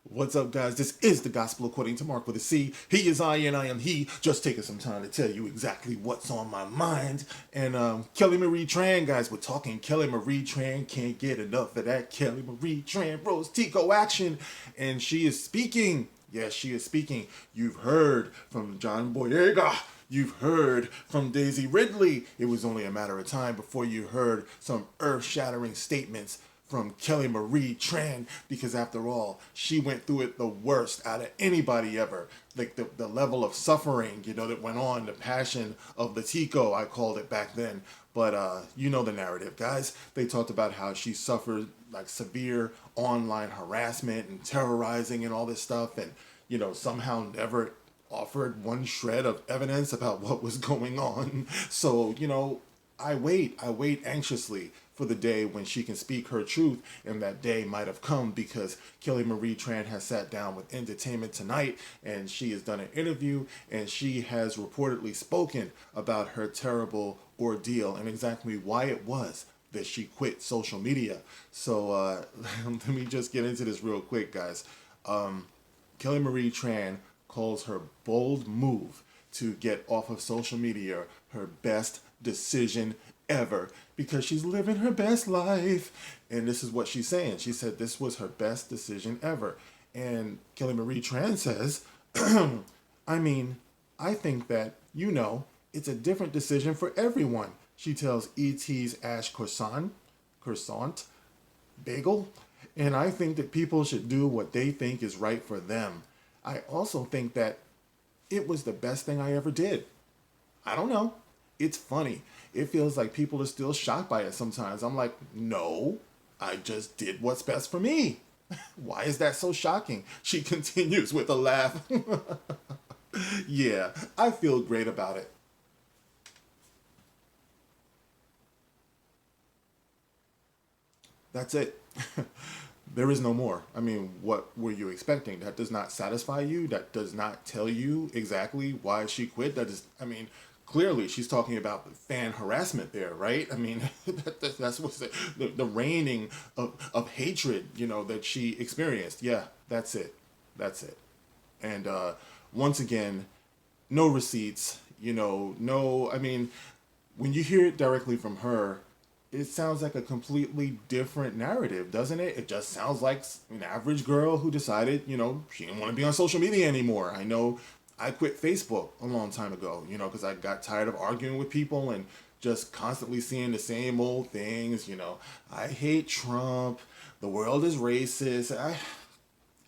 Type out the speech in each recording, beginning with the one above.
What's up, guys? This is the Gospel according to Mark with a C. He is I and I am he. Just taking some time to tell you exactly what's on my mind. And Kelly Marie Tran, guys, we're talking Kelly Marie Tran. Can't get enough of that Kelly Marie Tran Rose Tico action. And she is speaking. Yes, she is speaking. You've heard from John Boyega. You've heard from Daisy Ridley. It was only a matter of time before you heard some earth-shattering statements from Kelly Marie Tran, because after all, she went through it the worst out of anybody ever. Like the level of suffering, that went on, the passion of the Tico, I called it back then. But you know the narrative, guys. They talked about how she suffered like severe online harassment and terrorizing and all this stuff, and somehow never offered one shred of evidence about what was going on. So, I wait anxiously for the day when she can speak her truth, and that day might have come because Kelly Marie Tran has sat down with Entertainment Tonight and she has done an interview and she has reportedly spoken about her terrible ordeal and exactly why it was that she quit social media. So let me just get into this real quick, guys. Kelly Marie Tran calls her bold move to get off of social media her best decision ever because she's living her best life. And this is what she's saying. She said this was her best decision ever. And Kelly Marie Tran says, I mean, I think that, it's a different decision for everyone. She tells ET's Ash Croissant Bagel, and I think that people should do what they think is right for them. I also think that it was the best thing I ever did. I don't know. It's funny. It feels like people are still shocked by it sometimes. I'm like, no, I just did what's best for me. Why is that so shocking? She continues with a laugh. Yeah, I feel great about it. That's it. There is no more. I mean, what were you expecting? That does not satisfy you. That does not tell you exactly why she quit. Clearly she's talking about fan harassment there, right? I mean, that's what's the reigning of hatred, that she experienced. Yeah, that's it. That's it. And once again, no receipts, no, I mean, when you hear it directly from her, it sounds like a completely different narrative, doesn't it? It just sounds like an average girl who decided, she didn't want to be on social media anymore. I know I quit Facebook a long time ago, because I got tired of arguing with people and just constantly seeing the same old things, I hate Trump, the world is racist.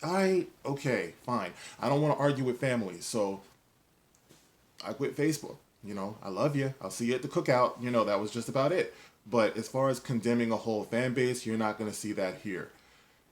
Okay, fine. I don't want to argue with families, so I quit Facebook. I love you. I'll see you at the cookout. That was just about it. But as far as condemning a whole fan base, you're not going to see that here.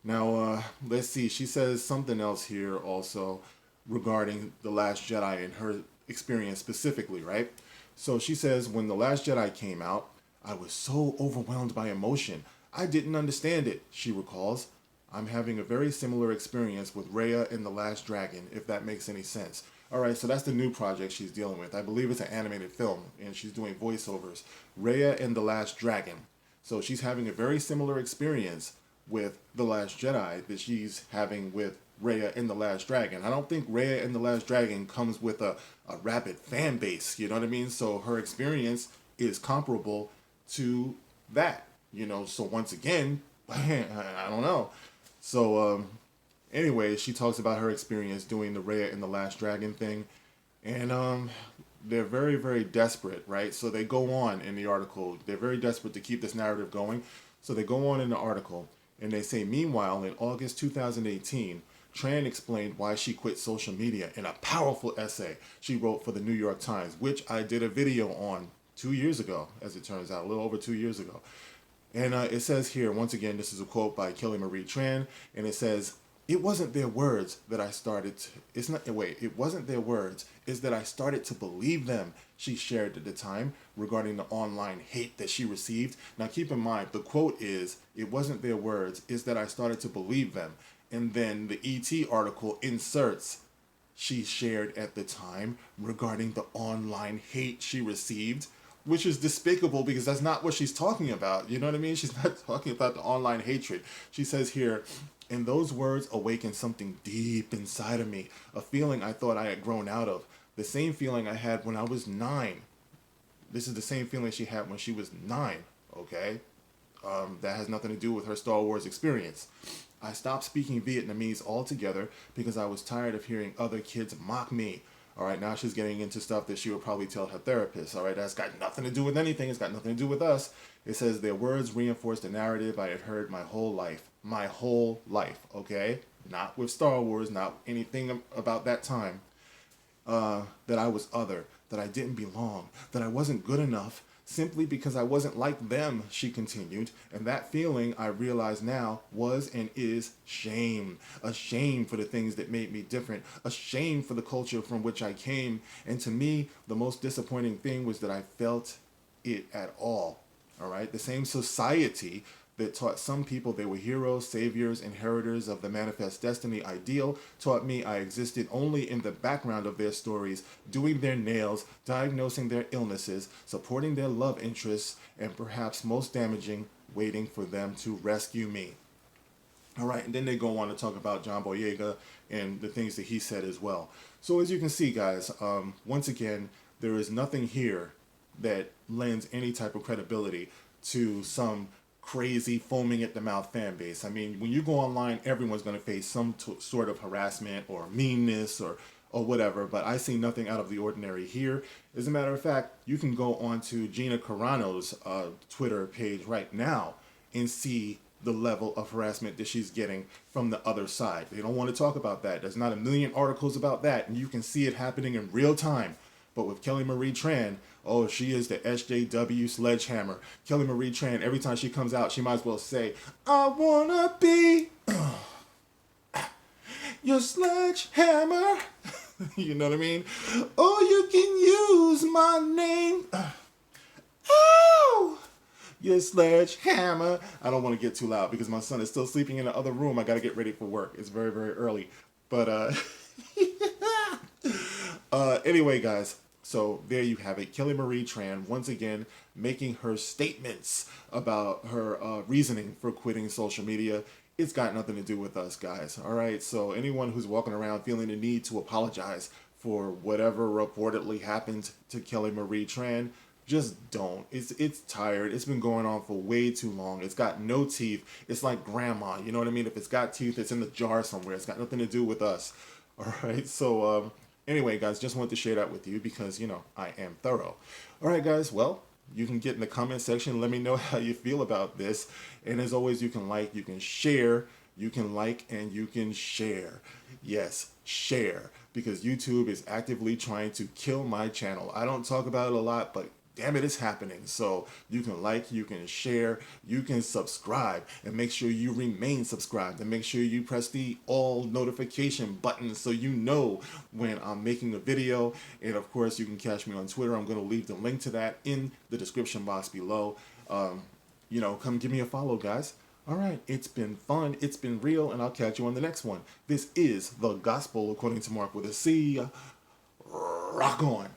Now, let's see. She says something else here also regarding The Last Jedi and her experience specifically, right? So she says, when The Last Jedi came out, I was so overwhelmed by emotion. I didn't understand it, she recalls. I'm having a very similar experience with Raya and the Last Dragon, if that makes any sense. All right, so that's the new project she's dealing with. I believe it's an animated film, and she's doing voiceovers. Raya and the Last Dragon. So she's having a very similar experience with The Last Jedi that she's having with Raya and the Last Dragon. I don't think Raya and the Last Dragon comes with a rabid fan base, you know what I mean? So her experience is comparable to that, So once again, I don't know. So anyway, she talks about her experience doing the Raya and the Last Dragon thing, and they're very, very desperate, right? So they go on in the article. They're very desperate to keep this narrative going. So they go on in the article, and they say, meanwhile, in August 2018, Tran explained why she quit social media in a powerful essay she wrote for the New York Times, which I did a video on 2 years ago, as it turns out, a little over 2 years ago. And it says here, once again, this is a quote by Kelly Marie Tran, and it says, it wasn't their words that I started to, it wasn't their words, it's that I started to believe them, she shared at the time regarding the online hate that she received. Now keep in mind, the quote is, it wasn't their words, it's that I started to believe them. And then the ET article inserts, she shared at the time regarding the online hate she received, which is despicable because that's not what she's talking about. You know what I mean? She's not talking about the online hatred. She says here, And those words awakened something deep inside of me, a feeling I thought I had grown out of. The same feeling I had when I was 9. This is the same feeling she had when she was 9, okay? That has nothing to do with her Star Wars experience. I stopped speaking Vietnamese altogether because I was tired of hearing other kids mock me. All right, now she's getting into stuff that she would probably tell her therapist. All right, that's got nothing to do with anything. It's got nothing to do with us. It says their words reinforced the narrative I had heard my whole life. My whole life, okay? Not with Star Wars, not anything about that time. That I was other, that I didn't belong, that I wasn't good enough, simply because I wasn't like them, she continued. And that feeling, I realize now, was and is shame. A shame for the things that made me different. A shame for the culture from which I came. And to me, the most disappointing thing was that I felt it at all. All right? The same society that taught some people they were heroes, saviors, inheritors of the manifest destiny ideal, taught me I existed only in the background of their stories, doing their nails, diagnosing their illnesses, supporting their love interests, and perhaps most damaging, waiting for them to rescue me. All right, and then they go on to talk about John Boyega and the things that he said as well. So as you can see, guys, once again, there is nothing here that lends any type of credibility to some crazy foaming at the mouth fan base. I mean, when you go online, everyone's going to face some sort of harassment or meanness or whatever, but I see nothing out of the ordinary here. As a matter of fact, you can go on to Gina Carano's Twitter page right now and see the level of harassment that she's getting from the other side. They don't want to talk about that. There's not a million articles about that, and you can see it happening in real time. But with Kelly Marie Tran, oh, she is the SJW sledgehammer. Kelly Marie Tran, every time she comes out, she might as well say, I wanna be your sledgehammer. You know what I mean? Oh, you can use my name. Oh, your sledgehammer. I don't want to get too loud because my son is still sleeping in the other room. I got to get ready for work. It's very, very early. But anyway, guys, so there you have it. Kelly Marie Tran, once again, making her statements about her reasoning for quitting social media. It's got nothing to do with us, guys. All right, so anyone who's walking around feeling the need to apologize for whatever reportedly happened to Kelly Marie Tran, just don't. It's tired. It's been going on for way too long. It's got no teeth. It's like grandma. You know what I mean? If it's got teeth, it's in the jar somewhere. It's got nothing to do with us. All right, so anyway, guys, just wanted to share that with you because, you know, I am thorough. All right, guys, well, you can get in the comment section. Let me know how you feel about this. And as always, you can like, you can share, you can like, and you can share. Yes, share, because YouTube is actively trying to kill my channel. I don't talk about it a lot, but damn it, it's happening. So you can like, you can share, you can subscribe, and make sure you remain subscribed, and make sure you press the all notification button so you know when I'm making a video. And of course, you can catch me on Twitter. I'm going to leave the link to that in the description box below. You know, come give me a follow, guys. All right, it's been fun, it's been real, and I'll catch you on the next one. This is The Gospel According to Mark with a C. Rock on.